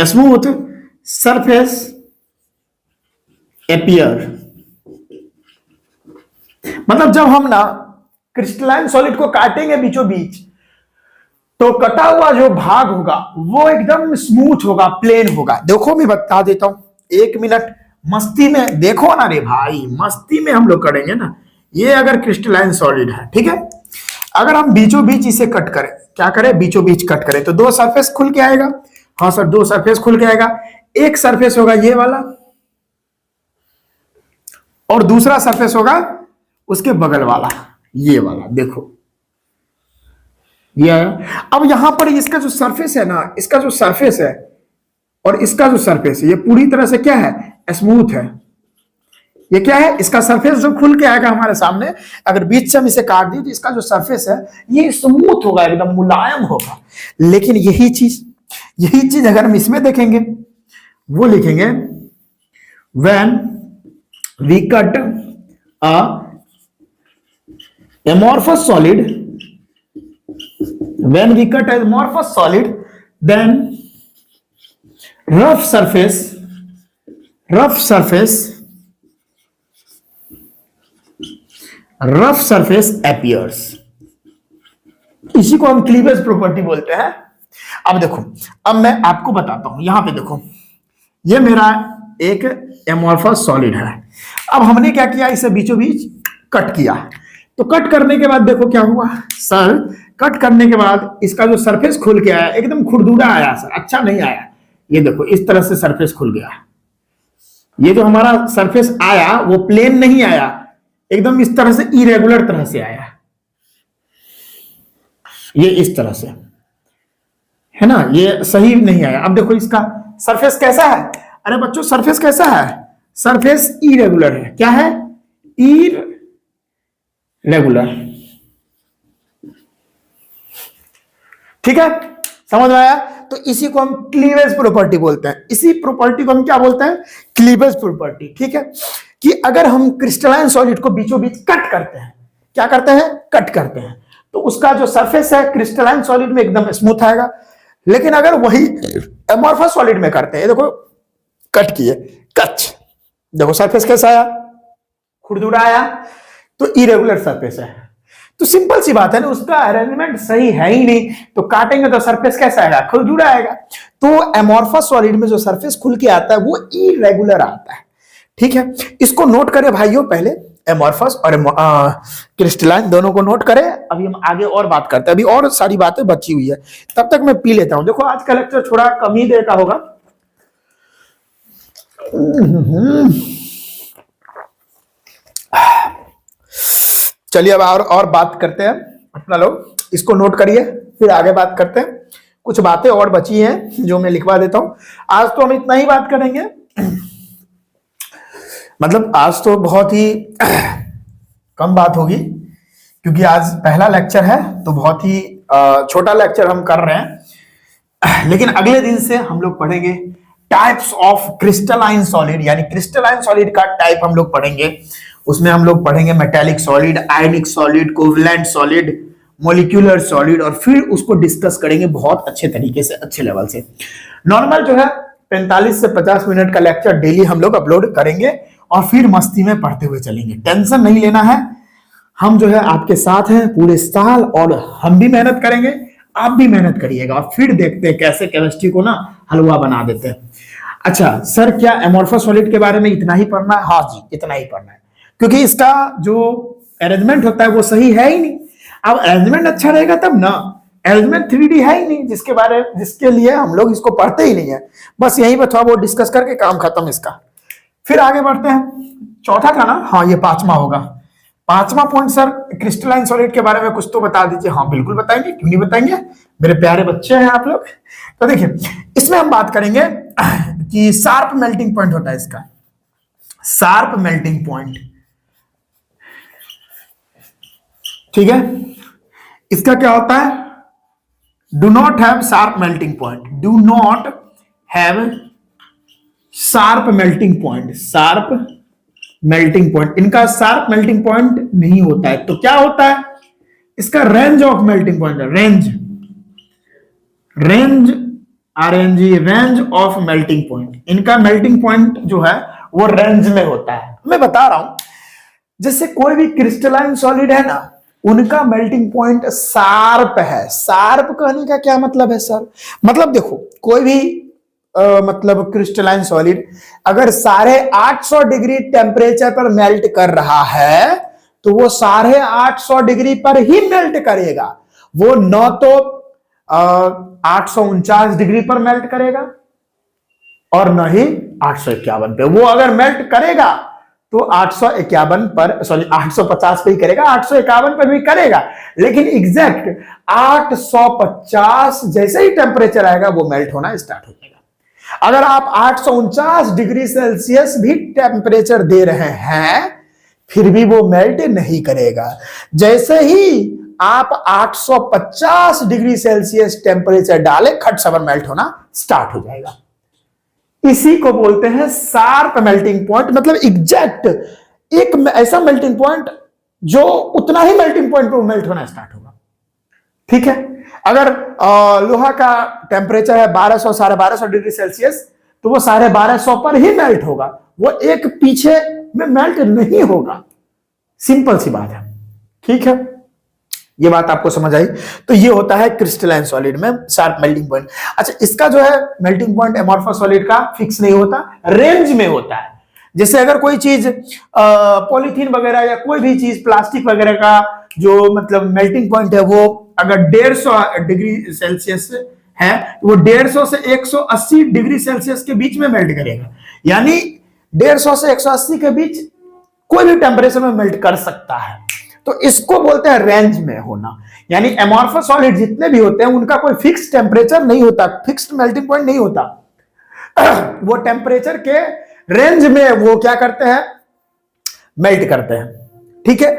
स्मूथ सरफेस appear। मतलब जब हम ना क्रिस्टलाइन सॉलिड को काटेंगे बीचों बीच, तो कटा हुआ जो भाग होगा वो एकदम स्मूथ होगा, प्लेन होगा। देखो मैं बता देता हूं, एक मिनट, मस्ती में देखो ना रे भाई, मस्ती में हम लोग करेंगे ना। ये अगर क्रिस्टलाइन सॉलिड है, ठीक है, अगर हम बीचों बीच इसे कट करें, क्या करें, बीचों बीच कट करें, तो दो सरफेस खुल के आएगा। हाँ सर दो सरफेस खुल के आएगा, एक सरफेस होगा ये वाला और दूसरा सरफेस होगा उसके बगल वाला, ये वाला। देखो ये आया। अब यहां पर इसका जो सरफेस है ना, इसका जो सरफेस है और इसका जो सरफेस है, ये पूरी तरह से क्या है, स्मूथ है। ये क्या है, इसका सरफेस जो खुल के आएगा हमारे सामने, अगर बीच से हम इसे काट दिए तो इसका जो सरफेस है ये स्मूथ होगा, एकदम मुलायम होगा। लेकिन यही चीज अगर हम इसमें देखेंगे, वो लिखेंगे when we cut a amorphous solid, when we cut amorphous solid, then rough surface appears. इसी को हम क्लीवेज प्रॉपर्टी बोलते हैं। अब देखो, अब मैं आपको बताता हूं, यहां पे देखो, ये मेरा एक एमोर्फस सॉलिड है। अब हमने क्या किया, इसे बीचों बीच कट किया। तो कट करने के बाद देखो क्या हुआ सर, कट करने के बाद इसका जो सरफेस खुल के आया, एकदम खुरदुरा आया सर, अच्छा नहीं आया। ये देखो इस तरह से सरफेस खुल गया। ये जो हमारा सरफेस आया वो प्लेन नहीं आया, एकदम इस तरह से इरेगुलर तरह से आया। ये इस तरह से है ना, ये सही नहीं आया। अब देखो इसका सरफेस कैसा है, अरे बच्चों सरफेस कैसा है, सरफेस इरेगुलर है। क्या है, इरेगुलर। ठीक है, समझ में आया। तो इसी को हम क्लीवेज प्रॉपर्टी बोलते हैं। इसी प्रॉपर्टी को हम क्या बोलते हैं, क्लीवेज प्रॉपर्टी। ठीक है, कि अगर हम क्रिस्टलाइन सॉलिड को बीचों बीच कट करते हैं, क्या करते हैं, कट करते हैं, तो उसका जो सरफेस है क्रिस्टलाइन सॉलिड में एकदम स्मूथ आएगा। लेकिन अगर वही एमोर्फस सॉलिड में करते हैं, देखो कट किए, कच, देखो सरफेस कैसा आया, खुरदुरा आया, तो इरेगुलर सरफेस है। तो सिंपल सी बात है ना, उसका अरेंजमेंट सही है ही नहीं, तो काटेंगे तो सरफेस कैसा आएगा, खुरदुरा आएगा। तो एमोर्फस सॉलिड में जो सरफेस खुल के आता है वो इरेगुलर आता है। ठीक है, इसको नोट करें भाइयों, पहले एमोर्फस और क्रिस्टलाइन दोनों को नोट करें। अभी हम आगे और बात करते हैं, अभी और सारी बातें बची हुई है, तब तक मैं पी लेता हूं। देखो आज का लेक्चर थोड़ा कम ही देर का होगा। चलिए अब और बात करते हैं अपना लोग, इसको नोट करिए, फिर आगे बात करते हैं। कुछ बातें और बची हैं जो मैं लिखवा देता हूं। आज तो हम इतना ही बात करेंगे, मतलब आज तो बहुत ही कम बात होगी, क्योंकि आज पहला लेक्चर है, तो बहुत ही छोटा लेक्चर हम कर रहे हैं। लेकिन अगले दिन से हम लोग पढ़ेंगे टाइप्स ऑफ क्रिस्टलाइन सॉलिड, यानी क्रिस्टलाइन सॉलिड का टाइप हम लोग पढ़ेंगे। उसमें हम लोग पढ़ेंगे मेटालिक सॉलिड, आयनिक solid, covalent solid, molecular solid, और फिर उसको डिस्कस करेंगे बहुत अच्छे तरीके से, अच्छे लेवल से। नॉर्मल जो है 45 से 50 मिनट का लेक्चर डेली हम लोग अपलोड करेंगे, और फिर मस्ती में पढ़ते हुए चलेंगे। टेंशन नहीं लेना है, हम जो है आपके साथ हैं पूरे साल, और हम भी मेहनत करेंगे, आप भी मेहनत करिएगा, और फिर देखते हैं कैसे केमिस्ट्री को ना हलवा बना देते हैं। अच्छा सर, क्या एमोर्फस सॉलिड के बारे में इतना ही पढ़ना है? हाँ जी, इतना ही पढ़ना है, क्योंकि इसका जो अरेंजमेंट होता है वो सही है ही नहीं। अब अरेंजमेंट अच्छा रहेगा तब ना, अरेंजमेंट 3D है ही नहीं, जिसके लिए हम लोग इसको पढ़ते ही नहीं है। बस यहीं पर थोड़ा बहुत डिस्कस करके काम खत्म इसका। फिर आगे बढ़ते हैं। चौथा था ना, हाँ ये पांचवा होगा। पांचवा पॉइंट सर, क्रिस्टलाइन सॉलिड के बारे में कुछ तो बता दीजिए। हाँ बिल्कुल बताएंगे, क्यों नहीं बताएंगे, मेरे प्यारे बच्चे हैं आप लोग। तो देखिए, इसमें हम बात करेंगे कि शार्प मेल्टिंग पॉइंट होता है इसका, शार्प मेल्टिंग पॉइंट। ठीक है, इसका क्या होता है, do not have sharp melting point, do not have sharp melting point, sharp melting point, इनका शार्प मेल्टिंग पॉइंट नहीं होता है। तो क्या होता है, इसका रेंज ऑफ मेल्टिंग पॉइंट है, रेंज ऑफ मेल्टिंग पॉइंट। इनका मेल्टिंग पॉइंट जो है वो रेंज में होता है। मैं बता रहा हूं, जैसे कोई भी क्रिस्टलाइन सॉलिड है ना, उनका मेल्टिंग पॉइंट शार्प है। शार्प कहने का क्या मतलब है सर, मतलब देखो कोई भी मतलब क्रिस्टलाइन सॉलिड अगर 850 डिग्री टेम्परेचर पर मेल्ट कर रहा है, तो वो 850 डिग्री पर ही मेल्ट करेगा। वो न तो 849 डिग्री पर मेल्ट करेगा और न ही 851 पे। वो अगर मेल्ट करेगा तो 851 पर, सॉरी 850 पे ही करेगा, 851 पर भी करेगा, लेकिन एग्जैक्ट 850 जैसे ही टेम्परेचर आएगा वो मेल्ट होना स्टार्ट हो जाएगा। अगर आप 849 डिग्री सेल्सियस भी टेम्परेचर दे रहे हैं, फिर भी वो मेल्ट नहीं करेगा। जैसे ही आप 850 डिग्री सेल्सियस टेम्परेचर डालें, खट सबर मेल्ट होना स्टार्ट हो जाएगा। इसी को बोलते हैं शार्प मेल्टिंग पॉइंट, मतलब एग्जैक्ट एक ऐसा मेल्टिंग पॉइंट जो उतना ही मेल्टिंग पॉइंट पर मेल्ट होना स्टार्ट होगा। ठीक है, अगर लोहा का टेम्परेचर है 1200 1250 डिग्री सेल्सियस, तो वो 1250 पर ही मेल्ट होगा, वो एक पीछे में मेल्ट नहीं होगा। सिंपल सी बात है। ठीक है, ये बात आपको समझ आई। तो ये होता है क्रिस्टलाइन सॉलिड में शार्प मेल्टिंग पॉइंट। अच्छा, इसका जो है मेल्टिंग पॉइंट एमोर्फस सॉलिड का फिक्स नहीं होता, रेंज में होता है। जैसे अगर कोई चीज पॉलीथीन वगैरह या कोई भी चीज प्लास्टिक वगैरह का जो मतलब मेल्टिंग पॉइंट है, वो अगर 150 डिग्री सेल्सियस है, तो वो 150 से 180 डिग्री सेल्सियस के बीच में मेल्ट करेगा। यानी 150 से 180 के बीच कोई भी टेम्परेचर में मेल्ट कर सकता है। तो इसको बोलते हैं रेंज में होना। यानी एमोर्फस सॉलिड जितने भी होते हैं उनका कोई फिक्स टेम्परेचर नहीं होता, फिक्स्ड मेल्टिंग पॉइंट नहीं होता। वो टेम्परेचर के रेंज में वो क्या करते हैं, मेल्ट करते हैं। ठीक है,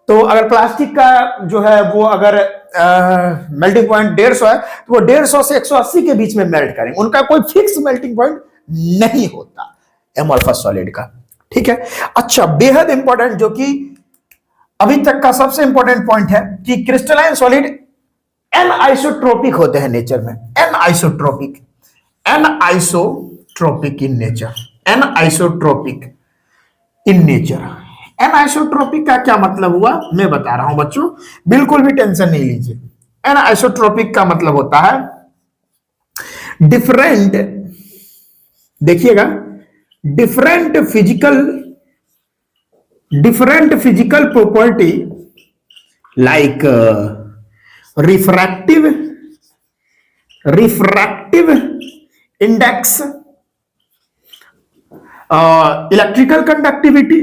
तो अगर प्लास्टिक का जो है वो अगर मेल्टिंग पॉइंट 150 है, तो वो 150 से 180 के बीच में मेल्ट करेंगे। उनका कोई फिक्स मेल्टिंग पॉइंट नहीं होता एमोर्फस सॉलिड का। ठीक है, अच्छा, बेहद इंपॉर्टेंट जो कि अभी तक का सबसे इंपॉर्टेंट पॉइंट है कि क्रिस्टलाइन सॉलिड एन आइसोट्रोपिक होते हैं नेचर में। Anisotropic, anisotropic in nature, anisotropic in nature. Anisotropic का क्या मतलब हुआ मैं बता रहा हूं बच्चों, बिल्कुल भी टेंशन नहीं लीजिए। एन आइसोट्रोपिक का मतलब होता है डिफरेंट, देखिएगा, different physical property like refractive index, electrical conductivity,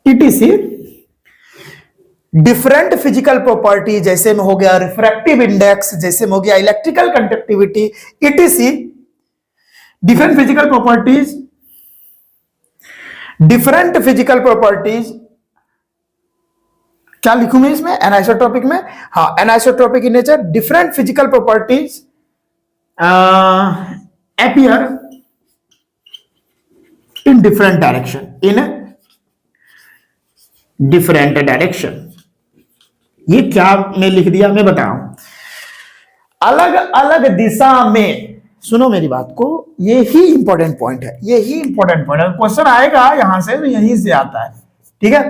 etc. Different physical property जैसे में हो गया रिफ्रैक्टिव इंडेक्स, जैसे में हो गया electrical conductivity, etc. Different physical properties, different physical properties, क्या लिखूं मैं इसमें एनाइसोट्रोपिक में? हाँ, anisotropic in nature, different physical properties appear in different direction, in different direction। ये क्या मैं लिख दिया मैं बता रहा हूं, अलग अलग दिशा में। सुनो मेरी बात को, ये ही इंपॉर्टेंट पॉइंट है, यही इंपॉर्टेंट पॉइंट है। क्वेश्चन आएगा यहां से तो यहीं से आता है। ठीक है,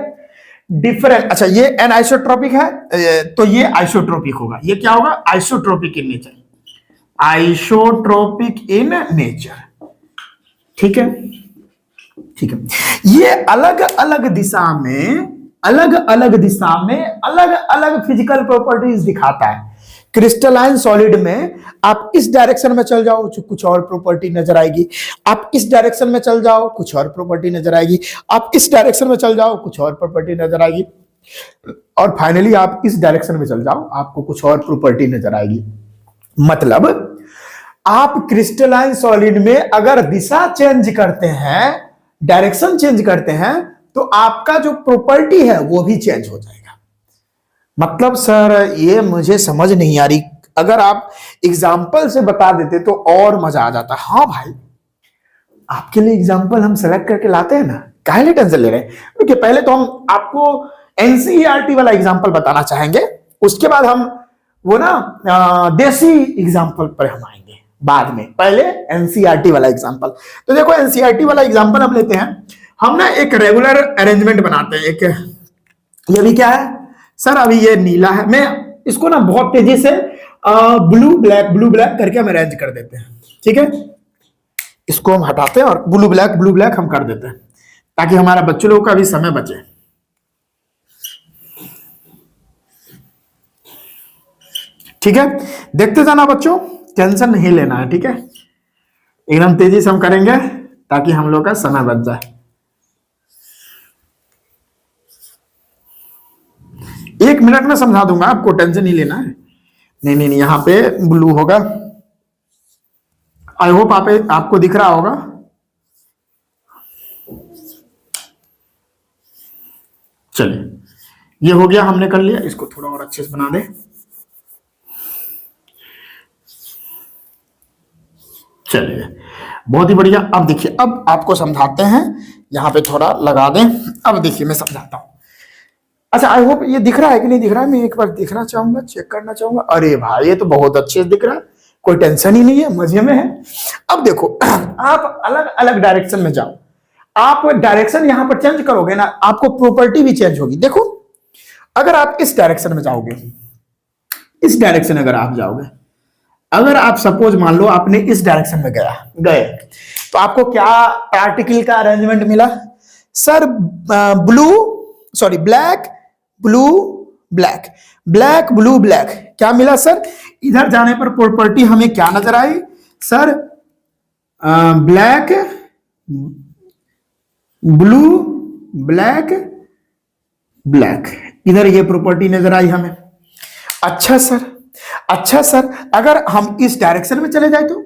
डिफरेंट। अच्छा, ये एनाइसोट्रोपिक है तो ये आइसोट्रोपिक होगा। ये क्या होगा? Isotropic in nature, isotropic in nature. ठीक है, ठीक है। ये अलग अलग दिशा में, अलग अलग दिशा में अलग अलग फिजिकल प्रॉपर्टीज दिखाता है। क्रिस्टलाइन सॉलिड में आप इस डायरेक्शन में चल जाओ तो कुछ और प्रॉपर्टी नजर आएगी, आप इस डायरेक्शन में चल जाओ कुछ और प्रॉपर्टी नजर आएगी, आप इस डायरेक्शन में चल जाओ कुछ और प्रॉपर्टी नजर आएगी, और फाइनली आप इस डायरेक्शन में चल जाओ आपको कुछ और प्रॉपर्टी नजर आएगी। मतलब आप क्रिस्टलाइन सॉलिड में अगर दिशा चेंज करते हैं, डायरेक्शन चेंज करते हैं, तो आपका जो प्रॉपर्टी है वो भी चेंज हो जाएगा। मतलब सर ये मुझे समझ नहीं आ रही, अगर आप एग्जाम्पल से बता देते तो और मजा आ जाता। हाँ भाई, आपके लिए एग्जाम्पल हम सेलेक्ट करके लाते हैं ना, काहे लिए टेंशन ले रहे हैं? देखिए, पहले तो हम आपको एनसीईआरटी वाला एग्जाम्पल बताना चाहेंगे, उसके बाद हम वो ना देसी एग्जाम्पल पर हम आएंगे बाद में। पहले एनसीईआरटी वाला एग्जाम्पल। तो देखो, एनसीईआरटी वाला एग्जाम्पल हम लेते हैं। हम ना एक रेगुलर अरेंजमेंट बनाते हैं। एक ये भी क्या है सर, अभी ये नीला है, मैं इसको ना बहुत तेजी से ब्लू ब्लैक करके हम अरेंज कर देते हैं। ठीक है, इसको हम हटाते हैं और ब्लू ब्लैक हम कर देते हैं ताकि हमारा बच्चों लोगों का भी समय बचे। ठीक है, देखते जाना बच्चों, टेंशन नहीं लेना है। ठीक है, एकदम तेजी से हम करेंगे ताकि हम लोग का समय बच जाए। एक मिनट में समझा दूंगा आपको, टेंशन नहीं लेना है। नहीं, यहां पे ब्लू होगा। आई होप आपको दिख रहा होगा। चलिए, ये हो गया, हमने कर लिया। इसको थोड़ा और अच्छे से बना दे। चलिए, बहुत ही बढ़िया। अब देखिए, अब आपको समझाते हैं, यहाँ पे थोड़ा लगा दें। अब देखिए मैं समझाता हूँ। अच्छा, आई होप ये दिख रहा है कि नहीं दिख रहा है, मैं एक बार देखना चाहूंगा, चेक करना चाहूंगा। अरे भाई, ये तो बहुत अच्छे से दिख रहा है, कोई टेंशन ही नहीं है, मजे में है। अब देखो, आप अलग अलग डायरेक्शन में जाओ। आप डायरेक्शन यहां पर चेंज करोगे ना, आपको प्रॉपर्टी भी चेंज होगी। देखो, अगर आप इस डायरेक्शन में जाओगे, इस डायरेक्शन अगर आप जाओगे, अगर आप सपोज मान लो आपने इस डायरेक्शन में गए, तो आपको क्या पार्टिकल का अरेंजमेंट मिला sir? Blue, sorry, black blue black, black blue black, क्या मिला सर? इधर जाने पर प्रॉपर्टी हमें क्या नजर आई sir? Black blue black black, इधर ये प्रॉपर्टी नजर आई हमें। अच्छा सर, अच्छा सर, अगर हम इस डायरेक्शन में चले जाए तो,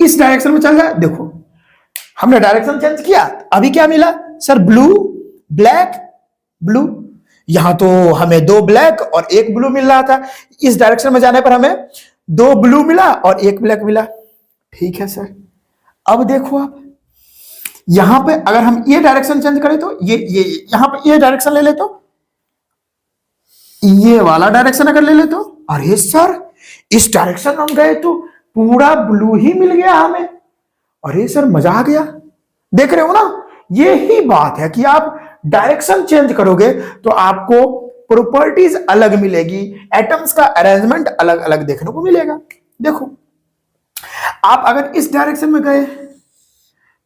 इस डायरेक्शन में चले जाए, देखो हमने डायरेक्शन चेंज किया, अभी क्या मिला सर? Blue black blue. यहां तो हमें दो ब्लैक और एक ब्लू मिल रहा था, इस डायरेक्शन में जाने पर हमें दो ब्लू मिला और एक ब्लैक मिला। ठीक है सर, अब देखो आप यहां पे अगर हम ये डायरेक्शन चेंज करें तो ये यहां पे ये डायरेक्शन ले ले तो, ये वाला डायरेक्शन अगर ले ले तो, अरे सर इस डायरेक्शन हम गए तो पूरा ब्लू ही मिल गया हमें। अरे सर मजा आ गया। देख रहे हो ना, ये ही बात है कि आप डायरेक्शन चेंज करोगे तो आपको प्रॉपर्टीज अलग मिलेगी, एटम्स का अरेंजमेंट अलग अलग देखने को मिलेगा। देखो, आप अगर इस डायरेक्शन में गए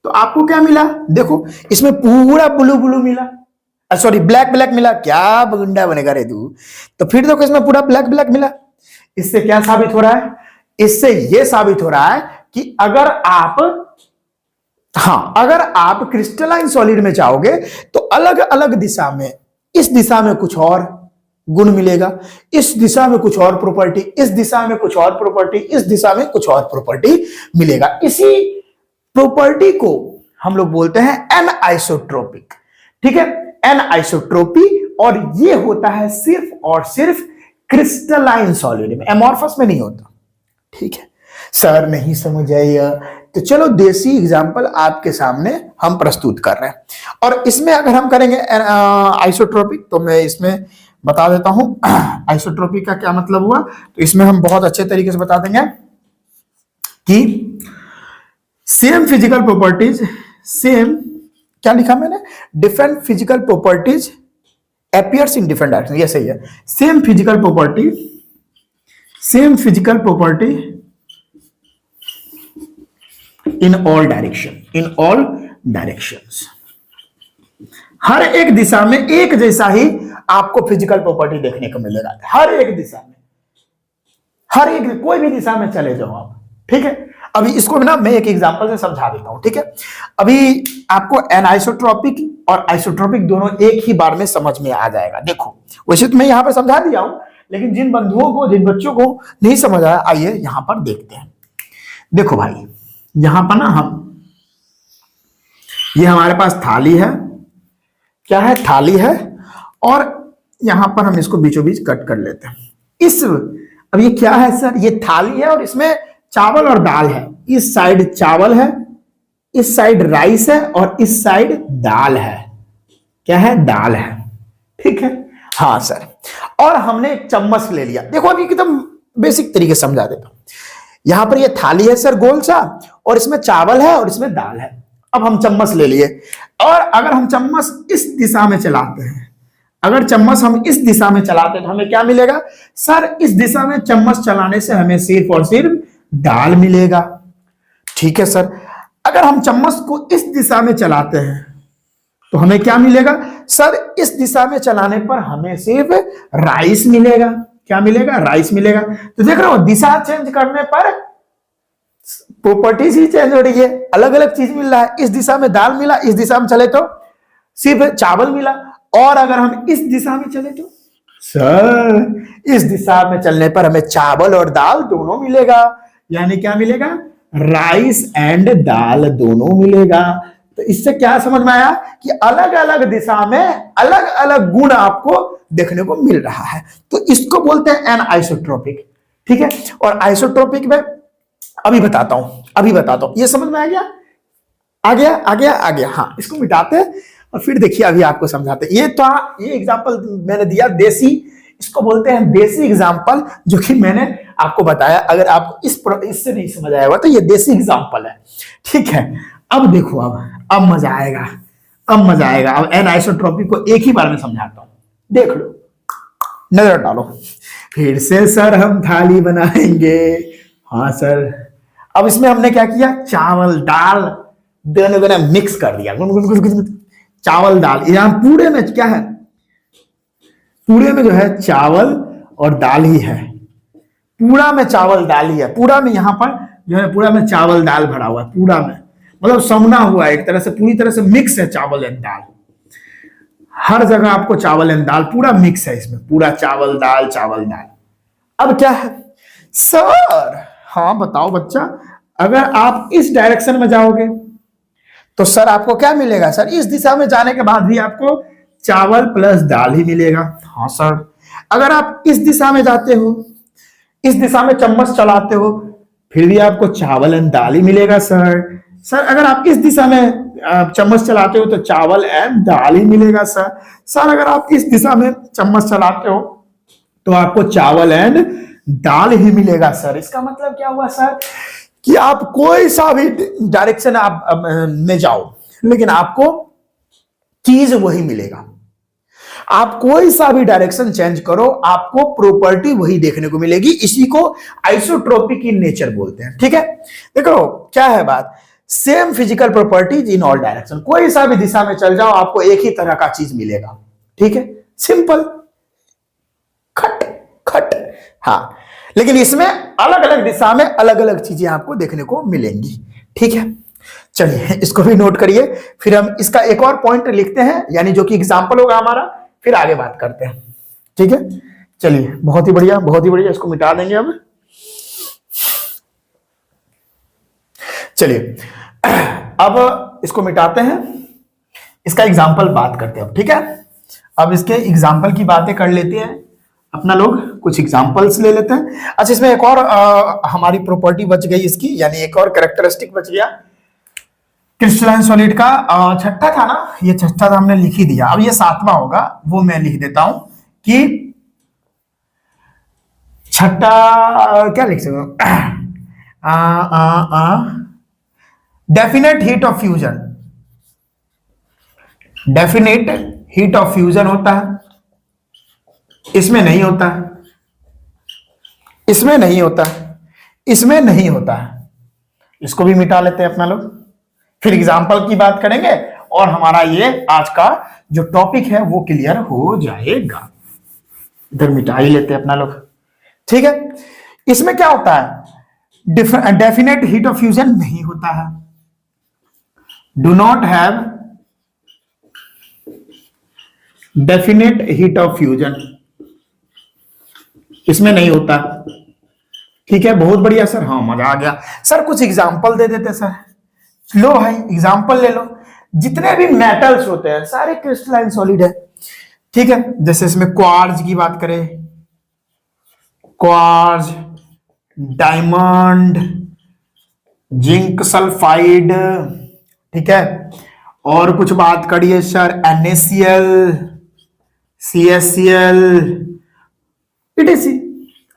तो आपको क्या मिला? देखो, इसमें पूरा ब्लू ब्लू मिला, सॉरी ब्लैक ब्लैक मिला। क्या गुंडा बनेगा रे तू? तो फिर देखो, इसमें पूरा ब्लैक ब्लैक मिला। इससे क्या साबित हो रहा है? इससे यह साबित हो रहा है कि अगर आप क्रिस्टलाइन सॉलिड में जाओगे तो अलग अलग दिशा में, इस दिशा में कुछ और गुण मिलेगा, इस दिशा में कुछ और प्रॉपर्टी, इस दिशा में कुछ और प्रॉपर्टी, इस दिशा में कुछ और प्रॉपर्टी मिलेगा। इसी प्रॉपर्टी को हम लोग बोलते हैं एनआइसोट्रोपिक। ठीक है, एनआइसोट्रोपी, और ये होता है सिर्फ और सिर्फ क्रिस्टलाइन सॉलिड में, एमॉर्फस में नहीं होता। ठीक है सर, नहीं समझ आया तो चलो देसी एग्जांपल आपके सामने हम प्रस्तुत कर रहे हैं, और इसमें अगर हम करेंगे आइसोट्रोपिक तो मैं इसमें बता देता हूं आइसोट्रोपिक का क्या मतलब हुआ। तो इसमें हम बहुत अच्छे तरीके से बता देंगे कि सेम फिजिकल प्रॉपर्टीज, सेम क्या लिखा मैंने? Different physical properties appears in different direction, ये सही है। Same physical property in all directions, हर एक दिशा में एक जैसा ही आपको फिजिकल प्रॉपर्टी देखने को मिलेगा, हर एक दिशा में, हर एक, कोई भी दिशा में चले जाओ आप। ठीक है, अभी इसको ना मैं एक एग्जांपल से समझा देता हूं। ठीक है, अभी आपको एनआइसोट्रोपिक और आइसोट्रोपिक दोनों एक ही बार में समझ में आ जाएगा। देखो, वैसे तो मैं यहां पर समझा दिया हूं, लेकिन जिन बंधुओं को, जिन बच्चों को नहीं समझ आया, आइए यहां पर देखते हैं। देखो भाई, यहां पर ना ये हमारे पास थाली है, क्या है? थाली है, और यहां पर हम इसको बीचों बीच कट कर लेते हैं। अब ये क्या है सर? ये थाली है और इसमें चावल और दाल है। इस साइड चावल है, इस साइड राइस है, और इस साइड दाल है। क्या है? दाल है। ठीक है, हाँ सर। और हमने एक चम्मच ले लिया। देखो, अभी एकदम बेसिक तरीके से समझा देता हूं। यहां पर ये थाली है सर, गोल सा, और इसमें चावल है और इसमें दाल है। अब हम चम्मच ले लिए, और अगर हम चम्मच इस दिशा में चलाते हैं, अगर चम्मच हम इस दिशा में चलाते हैं तो हमें क्या मिलेगा सर? इस दिशा में चम्मच चलाने से हमें सिर्फ और सिर्फ दाल मिलेगा। ठीक है सर, अगर हम चम्मच को इस दिशा में चलाते हैं तो हमें क्या मिलेगा सर? इस दिशा में चलाने पर हमें सिर्फ राइस मिलेगा। क्या मिलेगा? राइस मिलेगा। तो देख रहे हो, दिशा चेंज करने पर प्रॉपर्टीज ही चेंज हो रही है, अलग अलग चीज मिल रहा है। इस दिशा में दाल मिला, इस दिशा में चले तो सिर्फ चावल मिला, और अगर हम इस दिशा में चले तो सर इस दिशा में चलने पर हमें चावल और दाल दोनों मिलेगा। यानी क्या मिलेगा? राइस एंड दाल दोनों मिलेगा। तो इससे क्या समझ में आया कि अलग अलग दिशा में अलग अलग गुण आपको देखने को मिल रहा है। तो इसको बोलते हैं एनआइसोट्रोपिक। ठीक है, और आइसोट्रोपिक में अभी बताता हूं, ये समझ में आ गया? आ गया। हाँ, इसको मिटाते हैं और फिर देखिए अभी आपको समझाते हैं। ये एग्जांपल मैंने दिया देसी, इसको बोलते हैं देसी एग्जांपल, जो कि मैंने आपको बताया। अगर आपको इससे नहीं समझ आया हुआ तो ये देसी एग्जांपल है, ठीक है। अब देखो, अब मजा आएगा, अब एनआइसोट्रॉपी को एक ही बार में समझाता हूं, देख लो, नजर डालो। फिर से सर हम थाली बनाएंगे। हाँ सर। अब इसमें हमने क्या किया, चावल दाल दोनों को मिक्स कर दिया, चावल दाल। यहां पूरे में क्या है, पूरे में जो है चावल और दाल ही है, पूरा में चावल दाल ही है, पूरा में यहां पर जो है पूरा में चावल दाल भरा हुआ है, पूरा में मतलब समना हुआ है एक तरह से, पूरी तरह से मिक्स है चावल एंड दाल। हर जगह आपको चावल एंड दाल पूरा मिक्स है, इसमें पूरा चावल दाल चावल दाल। अब क्या है सर? हाँ बताओ बच्चा, अगर आप इस डायरेक्शन में जाओगे तो सर आपको क्या मिलेगा? सर इस दिशा में जाने के बाद भी आपको चावल प्लस दाल ही मिलेगा। हाँ सर। अगर आप इस दिशा में जाते हो, इस दिशा में चम्मच चलाते हो, फिर भी आपको चावल एंड दाल ही मिलेगा सर। सर अगर आप इस दिशा में चम्मच चलाते हो तो चावल एंड दाल ही मिलेगा सर। सर अगर आप इस दिशा में चम्मच चलाते हो तो आपको चावल एंड दाल ही मिलेगा सर। इसका मतलब क्या हुआ सर, कि आप कोई सा भी डायरेक्शन आप में जाओ, लेकिन आपको चीज वही मिलेगा। आप कोई सा भी डायरेक्शन चेंज करो, आपको प्रॉपर्टी वही देखने को मिलेगी। इसी को आइसोट्रोपिक इन नेचर बोलते हैं, ठीक है। देखो क्या है बात, same physical properties in all direction, कोई सा भी दिशा में चल जाओ आपको एक ही तरह का चीज मिलेगा, ठीक है, सिंपल, खट खट। हाँ, लेकिन इसमें अलग अलग दिशा में अलग अलग चीजें आपको देखने को मिलेंगी, ठीक है। चलिए इसको भी नोट करिए, फिर हम इसका एक और पॉइंट लिखते हैं, यानी जो कि एग्जांपल होगा हमारा, फिर आगे बात करते हैं, ठीक है। चलिए बहुत ही बढ़िया, बहुत ही बढ़िया, इसको मिटा देंगे अब। चलिए अब इसको मिटाते हैं, इसका एग्जांपल बात करते हैं अब, ठीक है। अब इसके एग्जांपल की बातें कर लेते हैं अपना लोग, कुछ एग्जांपल्स ले लेते हैं। अच्छा इसमें एक और हमारी प्रॉपर्टी बच गई इसकी, यानी एक और कैरेक्टरिस्टिक बच गया क्रिस्टलाइन सॉलिड का। छठा था ना, ये छठा था हमने लिख ही दिया, अब ये सातवां होगा, वो मैं लिख देता हूं कि छठा क्या लिख सकते definite heat of fusion. Definite heat of fusion होता है, इसमें नहीं होता है, इसमें नहीं होता है, इसमें नहीं होता है। इसको भी मिटा लेते हैं अपना लोग, फिर एग्जाम्पल की बात करेंगे और हमारा ये आज का जो टॉपिक है वो क्लियर हो जाएगा। इधर मिटा ही लेते हैं अपना लोग, ठीक है। इसमें क्या होता है, डेफिनेट हीट ऑफ फ्यूजन नहीं होता है, do not have definite heat of fusion, इसमें नहीं होता, ठीक है। बहुत बढ़िया सर, हाँ मजा आ गया सर। कुछ एग्जाम्पल दे देते सर, लो भाई एग्जाम्पल ले लो। जितने भी मेटल्स होते हैं सारे क्रिस्टलाइन सॉलिड है, ठीक है। जैसे इसमें क्वार्ज की बात करें, क्वार्ज, डायमंड, जिंक सल्फाइड, ठीक है। और कुछ बात करिए सर, NaCl, CaCl, ETC,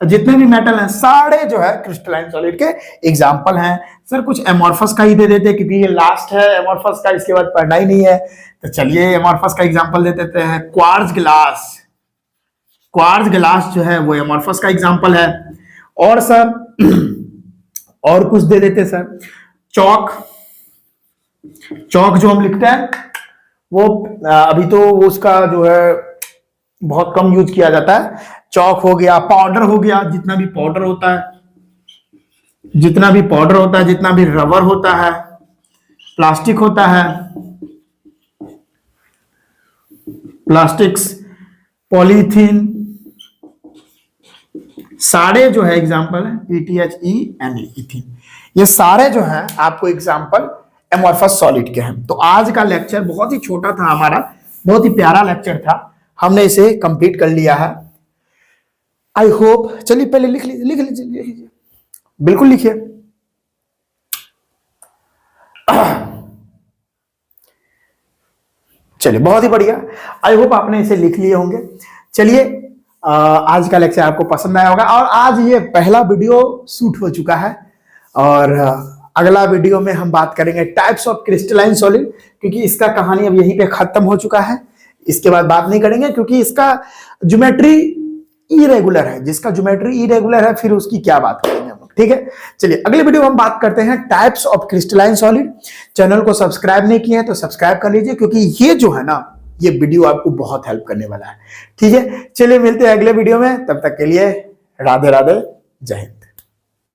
जितने भी मेटल हैं सारे जो है क्रिस्टलाइन सॉलिड के एग्जाम्पल हैं। सर कुछ एमॉर्फस का ही दे देते हैं, क्योंकि ये लास्ट है एमॉर्फस का, इसके बाद पढ़ना ही नहीं है, तो चलिए एमॉर्फस का एग्जाम्पल दे देते हैं। क्वार्ज ग्लास, क्वार्ज ग्लास जो है वो एमॉर्फस का एग्जाम्पल है। और सर और कुछ दे देते सर, चौक, चौक जो हम लिखते हैं वो अभी तो उसका जो है बहुत कम यूज किया जाता है। चौक हो गया, पाउडर हो गया, जितना भी पाउडर होता है, जितना भी पाउडर होता है, जितना भी रबर होता है, प्लास्टिक होता है, प्लास्टिक्स, पॉलीथीन, सारे जो है एग्जांपल है, ETHENE, इथीन, ये सारे जो है आपको एग्जांपल एमॉर्फस सॉलिड के हैं। तो आज का लेक्चर बहुत ही छोटा था हमारा, बहुत ही प्यारा लेक्चर था, हमने इसे कंप्लीट कर लिया है। आई होप, चलिए पहले लिख लीजिए, लिख लीजिए, बिल्कुल लिखिए। चलिए, बहुत ही बढ़िया। आई होप आपने इसे लिख लिए होंगे। चलिए, आज का लेक्चर आपको पसंद आया होगा और आज ये पहला वीडियो शूट हो चुका है और अगला वीडियो में हम बात करेंगे टाइप्स ऑफ क्रिस्टलाइन सॉलिड, क्योंकि इसका कहानी अब यहीं पे खत्म हो चुका है। इसके बाद बात नहीं करेंगे क्योंकि इसका ज्योमेट्री इरेगुलर है। जिसका ज्योमेट्री इरेगुलर है फिर उसकी क्या बात करेंगे हम लोग, ठीक है। चलिए, अगले वीडियो में हम बात करते हैं types of crystalline solid. Channel को सब्सक्राइब नहीं किया है तो सब्सक्राइब कर लीजिए, क्योंकि ये जो है ना, ये वीडियो आपको बहुत हेल्प करने वाला है, ठीक है। चलिए, मिलते हैं अगले वीडियो में, तब तक के लिए राधे राधे, जय हिंद।